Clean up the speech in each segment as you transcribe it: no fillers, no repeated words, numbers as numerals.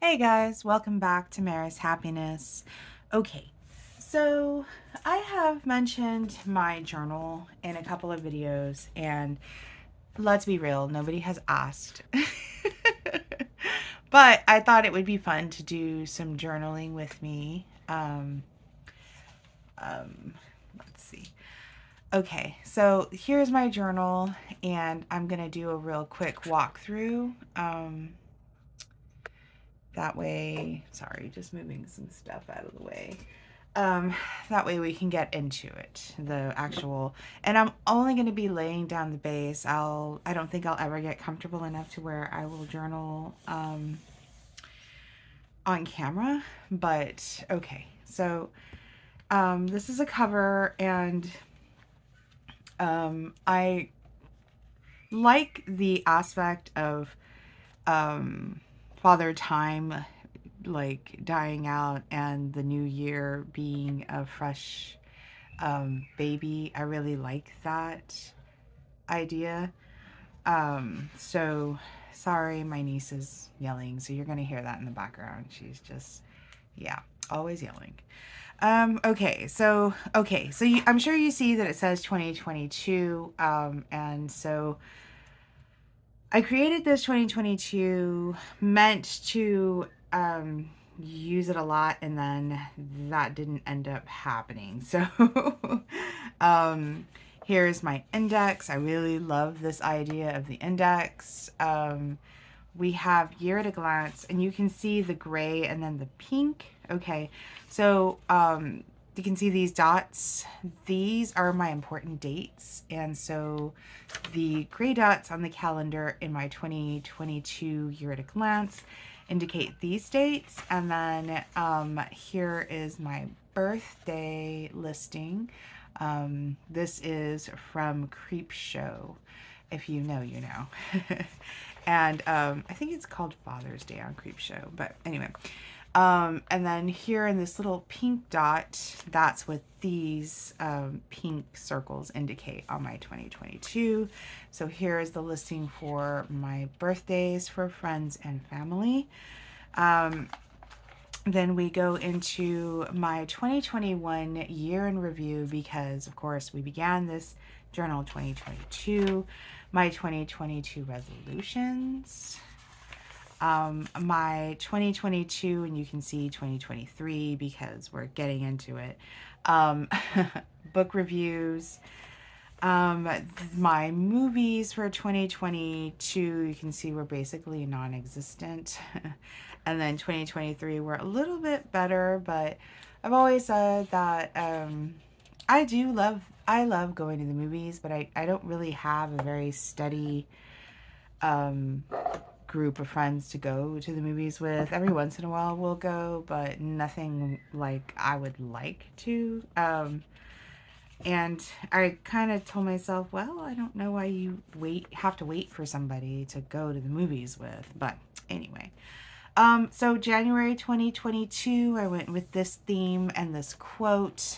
Hey guys, welcome back to Mary's Happiness. Okay, so I have mentioned my journal in a couple of videos, and let's be real, nobody has asked. But I thought it would be fun to do some journaling with me. Um, let's see. Okay, so here's my journal, and I'm gonna do a real quick walkthrough. That way, sorry, just moving some stuff out of the way. Um, that way we can get into it, the actual, and I'm only going to be laying down the base. I don't think I'll ever get comfortable enough to where I will journal, on camera, but okay. So, this is a cover, and, I like the aspect of, Father Time like dying out and the new year being a fresh baby. I really like that idea. So sorry, my niece is yelling, so you're gonna hear that in the background. She's just, yeah, always yelling. Okay, so I'm sure you see that it says 2022, and so I created this 2022 meant to use it a lot, and then that didn't end up happening. So um, here's my index. I really love this idea of the index. We have year at a glance, and you can see the gray and then the pink. Okay, so you can see these dots. These are my important dates, and so the gray dots on the calendar in my 2022 year at a glance indicate these dates, and then here is my birthday listing. This is from Creepshow. If you know, you know. And I think it's called Father's Day on Creepshow. But anyway, and then here in this little pink dot, that's what these pink circles indicate on my 2022. So here is the listing for my birthdays for friends and family. Then we go into my 2021 year in review because, of course, we began this journal 2022, my 2022 resolutions, my 2022, and you can see 2023 because we're getting into it, book reviews, my movies for 2022, you can see we're basically non-existent. And then 2023, we're a little bit better, but I've always said that I love going to the movies, but I don't really have a very steady um, group of friends to go to the movies with. Every once in a while we'll go, but nothing like I would like to. And I kind of told myself, well, I don't know why you have to wait for somebody to go to the movies with. But anyway, so January 2022, I went with this theme and this quote.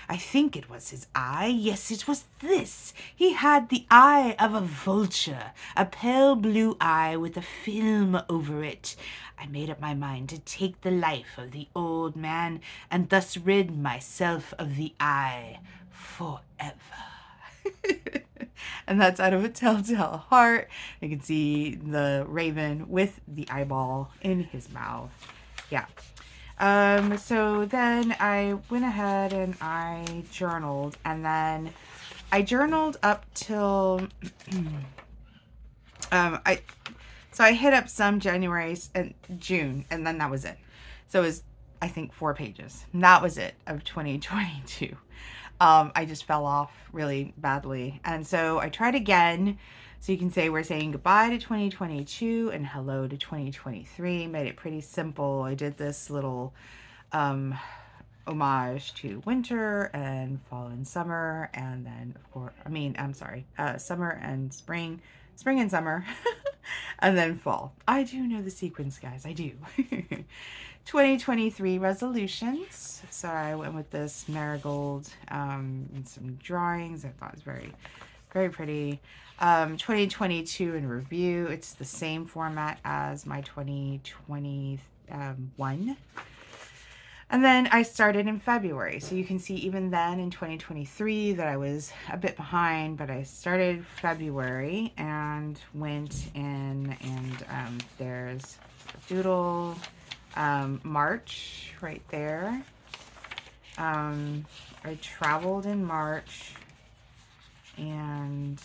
I think it was his eye. Yes, it was this. He had the eye of a vulture, a pale blue eye with a film over it. I made up my mind to take the life of the old man and thus rid myself of the eye forever. And that's out of A Telltale Heart. You can see the raven with the eyeball in his mouth. Yeah. So then I went ahead and I journaled, and then I journaled up till I so I hit up some January and June, and then that was it. So it was, I think, 4 pages. And that was it of 2022. I just fell off really badly. And so I tried again. So you can say we're saying goodbye to 2022 and hello to 2023. Made it pretty simple. I did this little homage to winter and fall and summer. And then, of course, summer and spring, spring and summer, and then fall. I do know the sequence, guys. I do. 2023 resolutions. So I went with this marigold and some drawings. I thought it was very, very pretty. 2022 in review. It's the same format as my 2020 1. And then I started in February. So you can see even then in 2023 that I was a bit behind, but I started February and went in, and there's doodle, March right there. I traveled in March and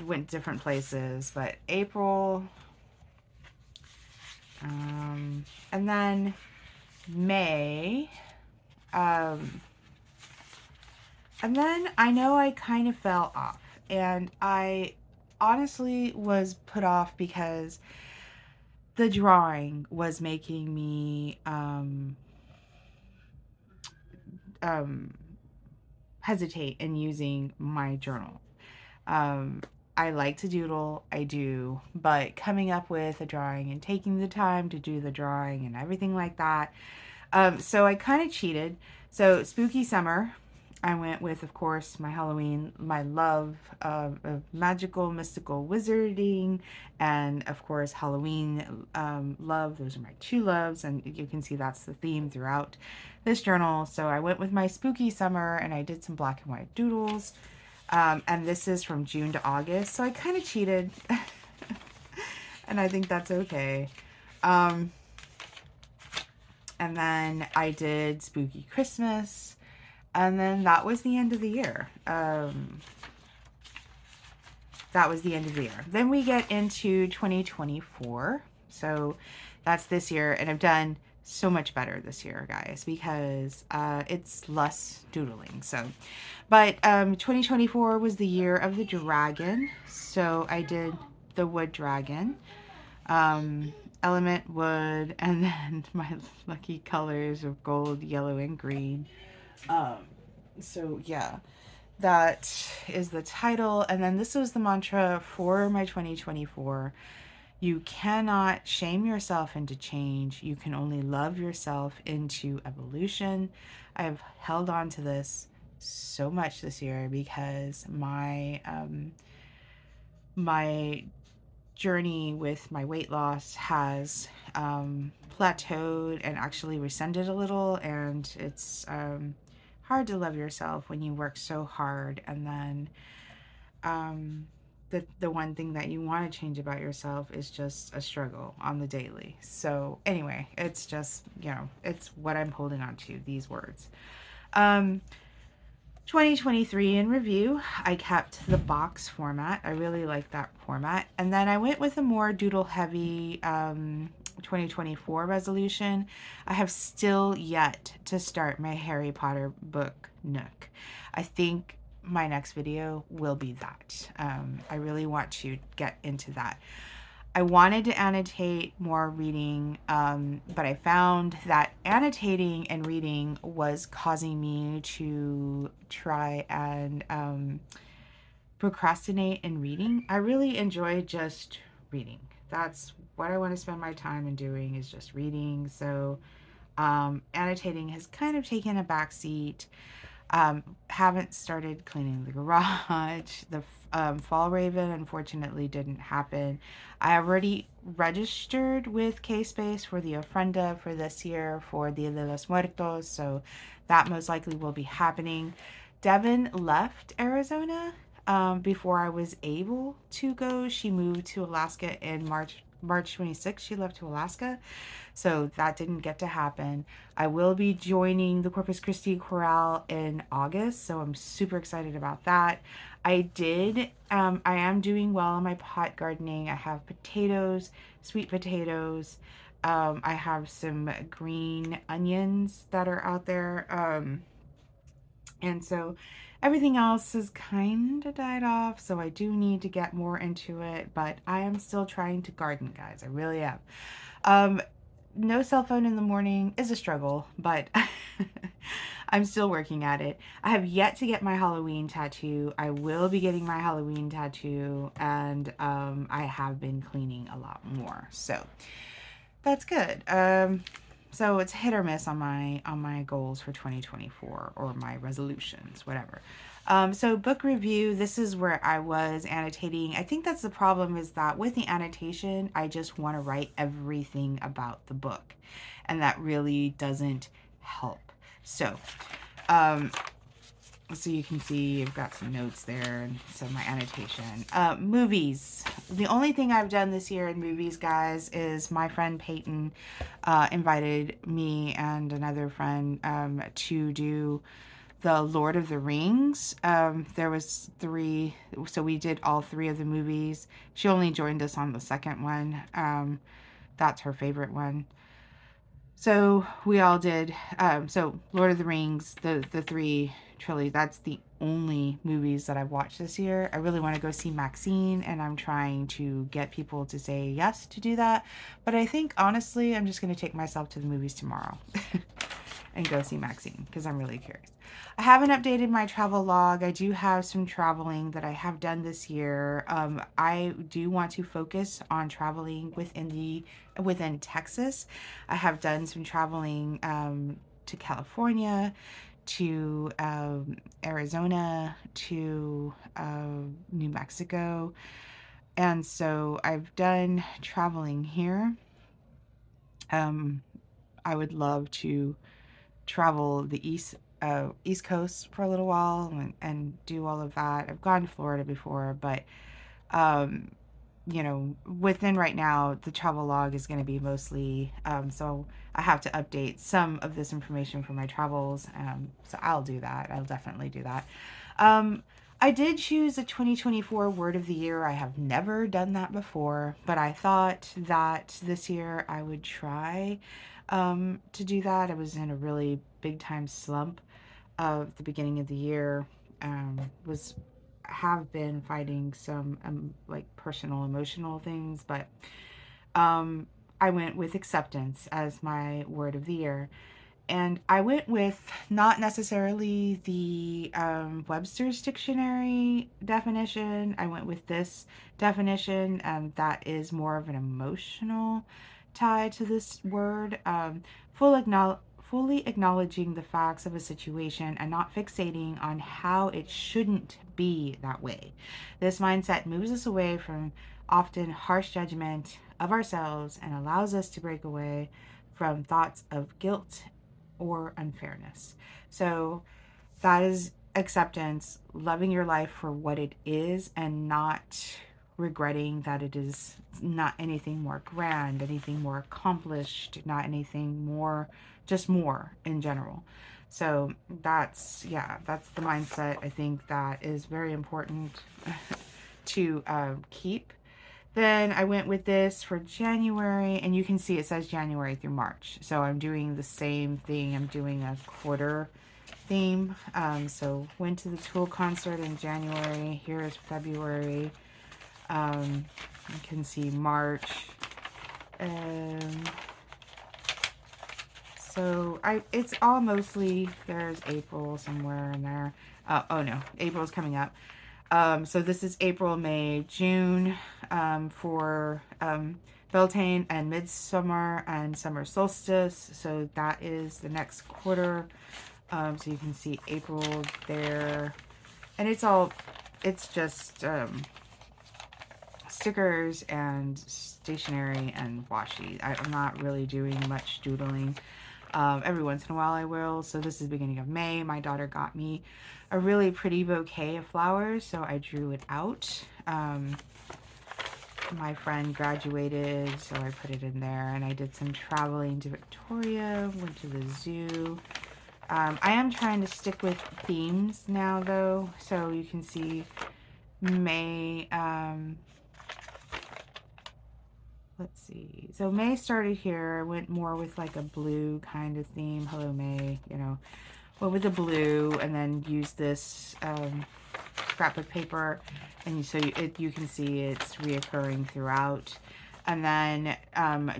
went different places, but April, and then May, and then I know I kind of fell off, and I honestly was put off because the drawing was making me hesitate in using my journal. I like to doodle, I do, but coming up with a drawing and taking the time to do the drawing and everything like that. So I kind of cheated. So spooky summer, I went with, of course, my Halloween, my love of magical, mystical wizarding, and of course Halloween love. Those are my two loves, and you can see that's the theme throughout this journal. So I went with my spooky summer, and I did some black and white doodles. And this is from June to August, so I kind of cheated, and I think that's okay. And then I did Spooky Christmas, and then that was the end of the year. That was the end of the year. Then we get into 2024, so that's this year, and I've done so much better this year, guys, because it's less doodling. So, but 2024 was the year of the dragon, so I did the wood dragon, element wood, and then my lucky colors of gold, yellow, and green. So yeah, that is the title. And then this was the mantra for my 2024. You cannot shame yourself into change. You can only love yourself into evolution. I've held on to this so much this year because my journey with my weight loss has plateaued and actually rescinded a little, and it's hard to love yourself when you work so hard, and then the one thing that you want to change about yourself is just a struggle on the daily. So anyway, it's just, it's what I'm holding on to, these words. 2023 in review, I kept the box format. I really like that format. And then I went with a more doodle heavy 2024 resolution. I have still yet to start my Harry Potter book Nook. I think my next video will be that. I really want to get into that. I wanted to annotate more reading, but I found that annotating and reading was causing me to try and procrastinate in reading. I really enjoy just reading. That's what I want to spend my time in doing, is just reading. So annotating has kind of taken a back seat. Haven't started cleaning the garage. The Fall Raven unfortunately didn't happen. I already registered with K-Space for the ofrenda for this year for Dia de los Muertos, so that most likely will be happening. Devin left Arizona before I was able to go. She moved to Alaska in March 26th. She left to Alaska, so that didn't get to happen. I will be joining the Corpus Christi Chorale in August, so I'm super excited about that. I am doing well in my pot gardening. I have potatoes, sweet potatoes. I have some green onions that are out there. And so everything else has kind of died off, so I do need to get more into it, but I am still trying to garden, guys. I really am. No cell phone in the morning is a struggle, but I'm still working at it. I have yet to get my Halloween tattoo. I will be getting my Halloween tattoo, and I have been cleaning a lot more, so that's good. So it's hit or miss on my goals for 2024, or my resolutions, whatever. So book review, this is where I was annotating. I think that's the problem, is that with the annotation, I just want to write everything about the book, and that really doesn't help. So, um, so you can see I've got some notes there and some of my annotation. Movies. The only thing I've done this year in movies, guys, is my friend Peyton invited me and another friend to do the Lord of the Rings. There was 3, so we did all 3 of the movies. She only joined us on the second one. That's her favorite one. So we all did. So Lord of the Rings, the 3 trilogy. That's the only movies that I've watched this year. I really want to go see Maxine, and I'm trying to get people to say yes to do that. But I think honestly, I'm just going to take myself to the movies tomorrow and go see Maxine, because I'm really curious. I haven't updated my travel log. I do have some traveling that I have done this year. I do want to focus on traveling within Texas. I have done some traveling to California, to Arizona, to New Mexico. And so I've done traveling here. I would love to travel the East Coast for a little while and do all of that. I've gone to Florida before, but um, you know, within right now, the travel log is going to be mostly, so I have to update some of this information for my travels. So I'll do that. I'll definitely do that. I did choose a 2024 word of the year. I have never done that before, but I thought that this year I would try to do that. I was in a really big time slump of the beginning of the year. Was have been fighting some like personal emotional things, but I went with acceptance as my word of the year. And I went with not necessarily the Webster's Dictionary definition. I went with this definition, and that is more of an emotional tie to this word. Fully acknowledging the facts of a situation and not fixating on how it shouldn't be that way. This mindset moves us away from often harsh judgment of ourselves and allows us to break away from thoughts of guilt or unfairness. So that is acceptance, loving your life for what it is, and not regretting that it is not anything more grand, anything more accomplished, not anything more, just more in general. So that's the mindset I think that is very important to keep. Then I went with this for January, and you can see it says January through March. So I'm doing the same thing. I'm doing a quarter theme. So went to the Tool concert in January. Here is February. You can see March. So it's all mostly, there's April somewhere in there. Oh no, April's coming up. So this is April, May, June for Beltane and Midsummer and Summer Solstice. So that is the next quarter. So you can see April there. And it's just stickers and stationery and washi. I'm not really doing much doodling. Every once in a while I will. So this is the beginning of May. My daughter got me a really pretty bouquet of flowers, so I drew it out. My friend graduated, so I put it in there, and I did some traveling to Victoria, went to the zoo. I am trying to stick with themes now, though, so you can see May, let's see. So May started here. I went more with like a blue kind of theme. Hello, May, you know. Went with the blue, and then used this scrapbook paper, and so you can see it's reoccurring throughout. And then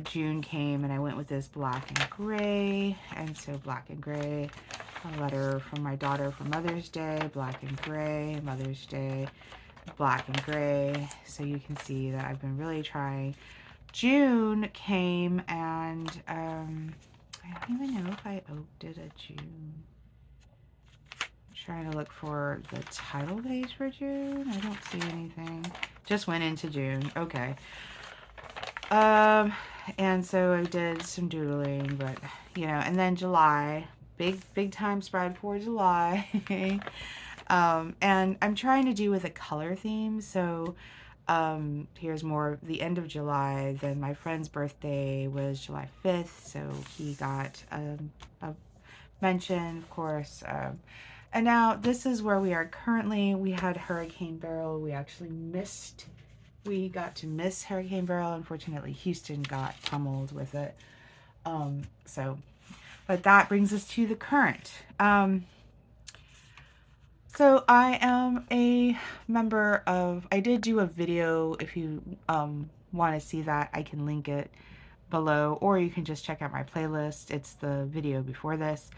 June came, and I went with this black and gray, and so black and gray. A letter from my daughter for Mother's Day, black and gray, Mother's Day, black and gray. So you can see that I've been really trying. June came, and I don't even know if I did a June. I'm Trying to look for the title page for June. I don't see anything. Just went into June. Okay. And so I did some doodling, but you know, and then July, big time spread for July. And I'm trying to do with a color theme. So here's more the end of July. Then my friend's birthday was July 5th, so he got a mention, of course. And now this is where we are currently. We had Hurricane Beryl. We got to miss Hurricane Beryl. Unfortunately, Houston got pummeled with it. But that brings us to the current. So I am a member of, I did do a video. If you want to see that, I can link it below, or you can just check out my playlist. It's the video before this.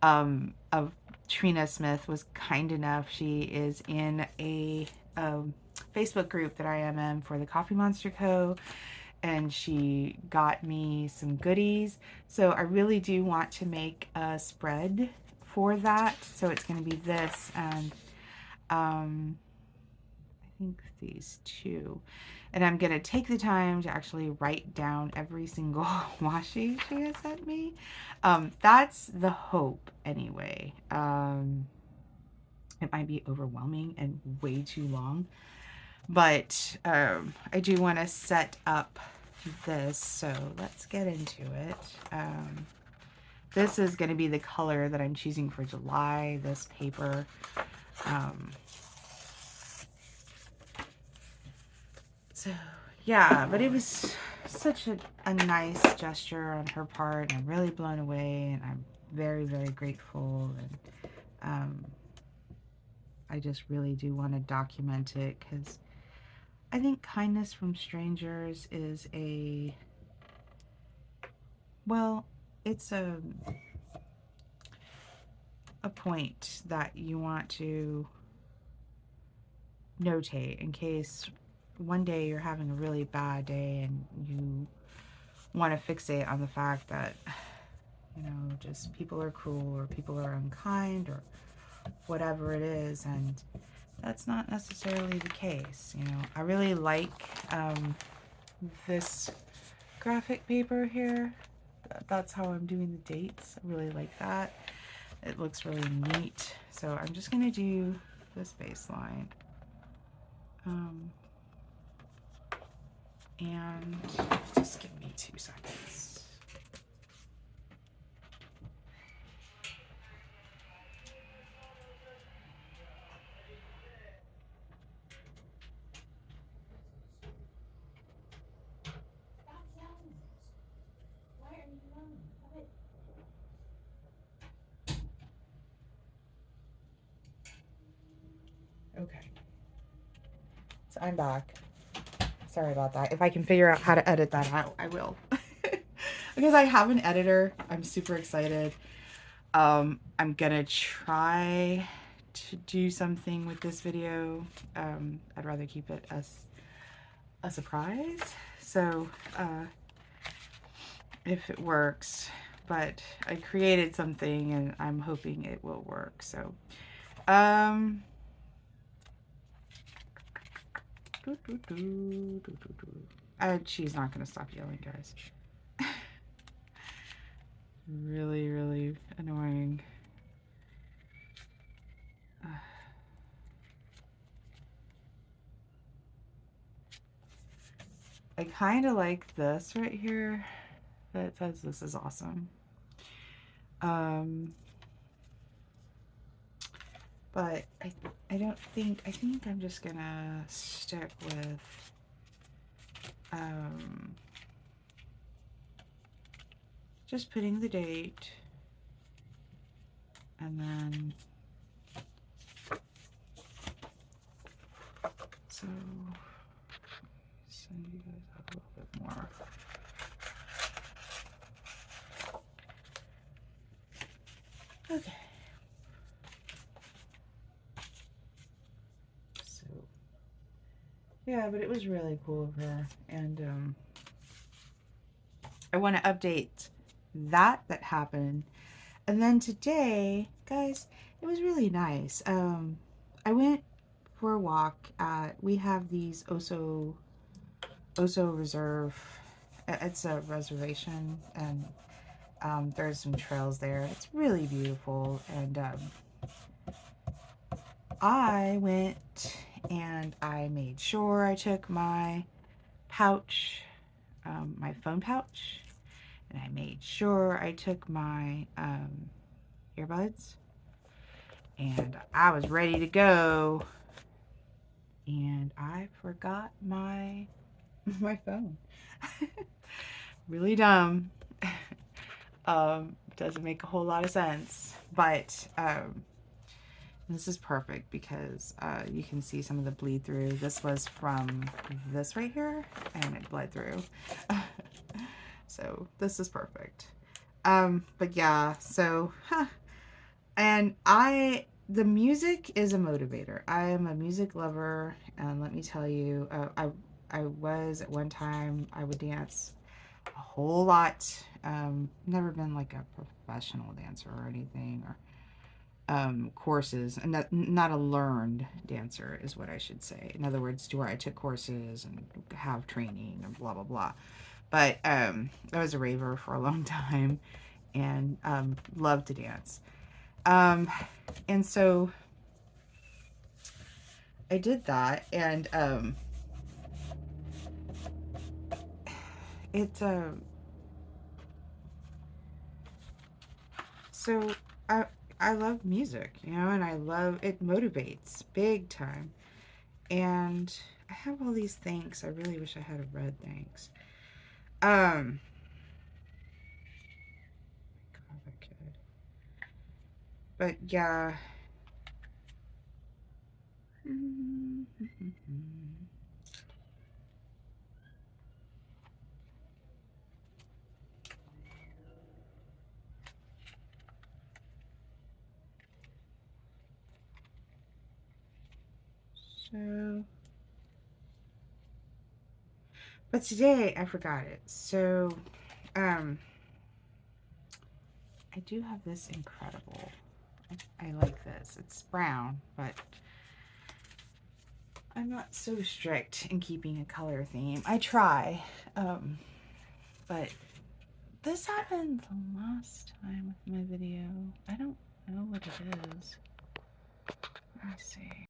Of Trina Smith was kind enough. She is in a Facebook group that I am in for the Coffee Monster Co. And she got me some goodies. So I really do want to make a spread for that. So it's going to be this and I think these two. And I'm going to take the time to actually write down every single washi she has sent me. That's the hope anyway. It might be overwhelming and way too long. But I do want to set up this. So let's get into it. This is going to be the color that I'm choosing for July, this paper. So yeah, but it was such a nice gesture on her part, and I'm really blown away, and I'm very, very grateful. And I just really do want to document it, because I think kindness from strangers is it's a point that you want to notate in case one day you're having a really bad day and you want to fixate on the fact that, you know, just people are cruel or people are unkind or whatever it is, and that's not necessarily the case. You know, I really like this graphic paper here. That's how I'm doing the dates. I really like that. It looks really neat. So I'm just going to do this baseline. And just give me 2 seconds. Okay. So I'm back. Sorry about that. If I can figure out how to edit that out, I will. Because I have an editor. I'm super excited. I'm gonna try to do something with this video. I'd rather keep it as a surprise. So if it works, but I created something and I'm hoping it will work. So she's not gonna stop yelling, guys. Really, really annoying. I kind of like this right here that says this is awesome. But I don't think, I think I'm just gonna stick with just putting the date and then so send you guys out a little bit more. Okay. So yeah, but it was really cool of her, and I want to update that happened. And then today, guys, it was really nice. I went for a walk at, we have these Oso Reserve. It's a reservation, and there's some trails there. It's really beautiful, and I went and I made sure I took my pouch, my phone pouch, and I made sure I took my earbuds, and I was ready to go, and I forgot my my phone. Really dumb. Doesn't make a whole lot of sense, but this is perfect because you can see some of the bleed through. This was from this right here, and it bled through. So this is perfect. But yeah, so, and the music is a motivator. I am a music lover, and let me tell you, I was at one time, I would dance a whole lot. Never been like a professional dancer or anything, or courses, and not a learned dancer is what I should say. In other words, to where I took courses and have training and blah blah blah. But I was a raver for a long time, and loved to dance. And so I did that, and it so I love music, you know, and I love it, motivates big time. And I have all these things. I really wish I had a red thanks. Um, God, I could. But yeah. So, but today I forgot it. So, um, I do have this incredible. I like this. It's brown, but I'm not so strict in keeping a color theme. I try, but this happened the last time with my video. I don't know what it is. Let me see.